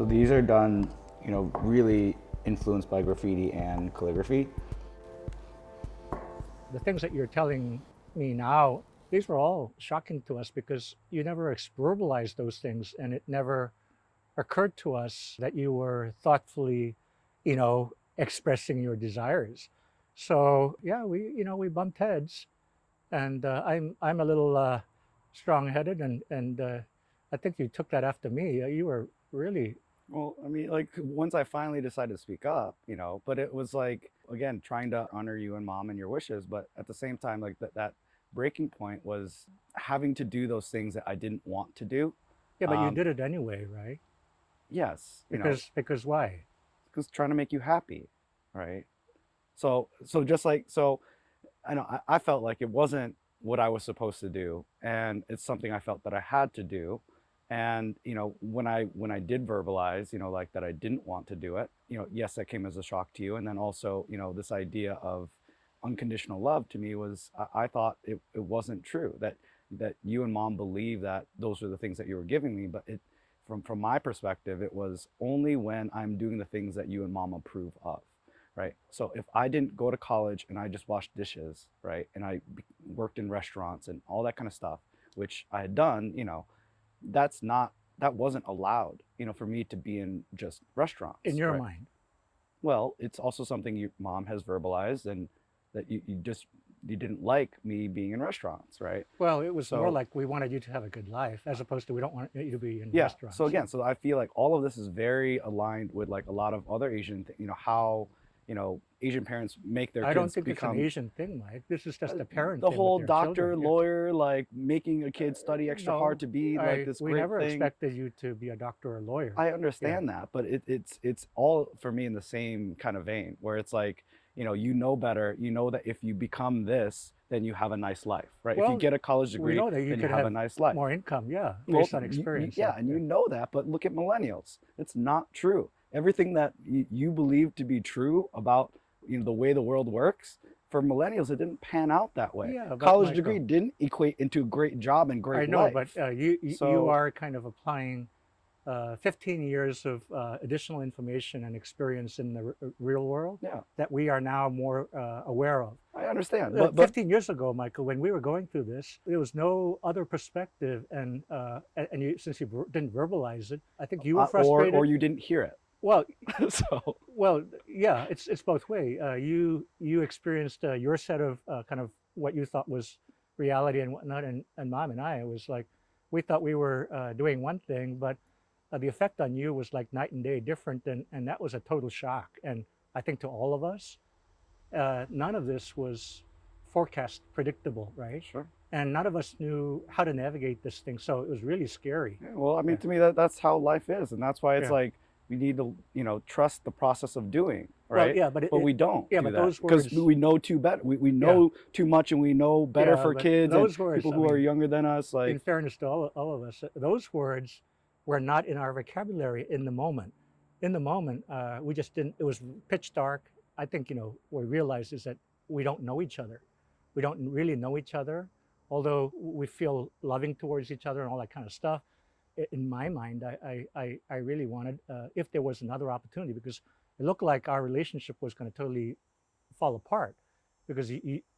So these are done, really influenced by graffiti and calligraphy. The things that you're telling me now, these were all shocking to us because you never verbalized those things, and it never occurred to us that you were thoughtfully, expressing your desires. So yeah, we bumped heads, and I'm a little strong-headed, and I think you took that after me. You were really. Well, I mean, like once I finally decided to speak up, but it was like, again, trying to honor you and mom and your wishes. But at the same time, like that breaking point was having to do those things that I didn't want to do. Yeah, but you Um, did it anyway, right? yes, Because why? because trying to make you happy, right? So just like, so I know I felt like it wasn't what I was supposed to do, and it's something I felt that I had to do. And when I did verbalize, like that I didn't want to do it, yes, that came as a shock to you. And then also, this idea of unconditional love to me was, I thought it wasn't true that you and mom believe that those were the things that you were giving me, but it from my perspective, it was only when I'm doing the things that you and mom approve of. Right. So if I didn't go to college and I just washed dishes, right, and I worked in restaurants and all that kind of stuff, which I had done, that wasn't allowed, for me to be in just In restaurants, your right? mind. Well, it's also something your mom has verbalized, and that you didn't like me being in restaurants, right? Well, it was more So like we wanted you to have a good life, as opposed to we don't want you to be in yeah. So restaurants. again, so I feel like all of this is very aligned with like a lot of other Asian, how Asian parents make their I don't kids think it's an become Asian thing, Mike. This is just a parent the thing with whole their doctor, children. lawyer, like making a kid study extra hard No, to be like this we great never thing. expected you to be a doctor or a lawyer. I Yeah. understand that, but it's all for me in the same kind of vein, where it's like, you know better. You know that if you become this, then you have a nice life, right? If you Well, get a college we degree, know that you then you could have a have nice life. more income, yeah, Well, based on experience. yeah, and you know that, but look at millennials. It's not true. Everything that you believe to be true about the way the world works, for millennials, it didn't pan out that way. Yeah, but College degree Michael, didn't equate into a great job and I great know, but life. you So are kind of applying 15 years of additional information and experience in the real world yeah, that we are now more aware of. I understand, but 15 years ago, Michael, when we were going through this, there was no other perspective, and since you didn't verbalize it, I think you were or frustrated. you didn't hear it. Well, So well, yeah, it's both way. You experienced your set of kind of what you thought was reality and whatnot, and mom and I, it was like we thought we were doing one thing, but the effect on you was like night and day different, and that was a total shock. And I think to all of us, none of this was forecast predictable, right? sure. And none of us knew how to navigate this thing, so it was really scary. Yeah, well, I mean, Yeah, to me, that's how life is, and that's why it's yeah. like we need to, trust the process of doing, Well, right? yeah, but But we don't yeah, do but that those because words, we know too better. We yeah, know too much, and we know better yeah, for but kids and those words, people I who are mean, younger than us. in Like, fairness to all of us, those words were not in our vocabulary in the moment. In the moment, we just didn't, it was pitch dark. I think, what we realized is that we don't know each other. We don't really know each other, although we feel loving towards each other and all that kind of stuff. In my mind, I really wanted, if there was another opportunity, because it looked like our relationship was going to totally fall apart because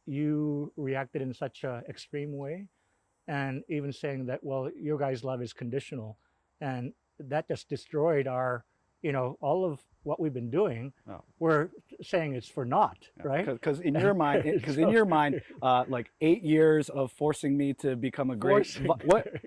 you reacted in such an extreme way, and even saying that, well, your guys' love is conditional, and that just destroyed our, all of what we've been doing. oh, We're saying it's for naught, right? because in your mind, So, like 8 years of forcing me to become a great forcing,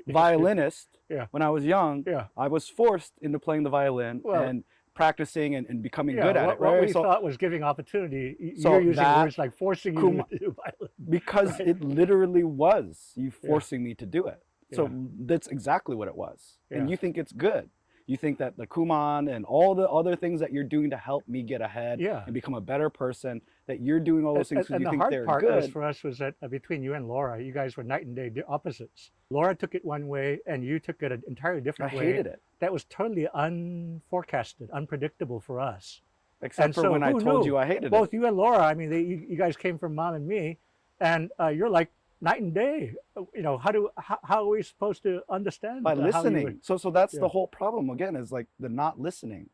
violinist yeah, when I was young, yeah. I was forced into playing the violin Well, and practicing and becoming yeah. good at What, it, what right? we thought was giving opportunity, you're So using that words like forcing you Kuma, to do violence, because right? it literally was you Yeah, forcing me to do it. So yeah, that's exactly what it was. And yeah. you think it's good. You think that the Kuman and all the other things that you're doing to help me get ahead Yeah. and become a better person, that you're doing all those things because And you the think hard they're part was good. for us was that between you and Laura, you guys were night and day opposites. Laura took it one way, and you took it an entirely I different way. hated it. That was totally unforecasted, unpredictable for us. Except And for so when I who told knew? you I hated it. Both you and Laura, I mean, you guys came from mom and me, and you're like night and day. You know, how are we supposed to understand By how you listening. would- So that's Yeah. the whole problem again, is like the not listening,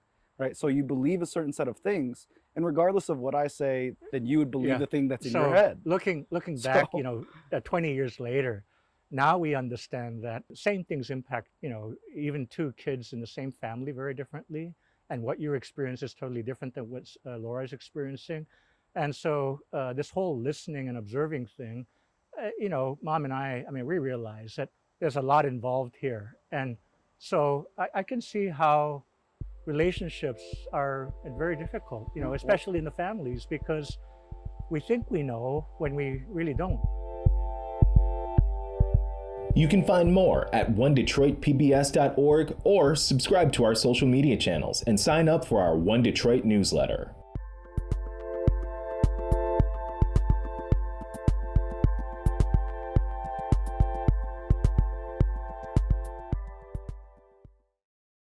right? So you believe a certain set of things, and regardless of what I say, then you would believe Yeah. the thing that's in So your head. looking back, So- you know, 20 years later, now we understand that same things impact, you know, even two kids in the same family very differently, and what your experience is totally different than what Laura's experiencing. And so this whole listening and observing thing, you know, Mom and I mean, we realize that there's a lot involved here. And so I can see how relationships are very difficult, you know, especially in the families, because we think we know when we really don't. You can find more at onedetroitpbs.org or subscribe to our social media channels and sign up for our One Detroit newsletter.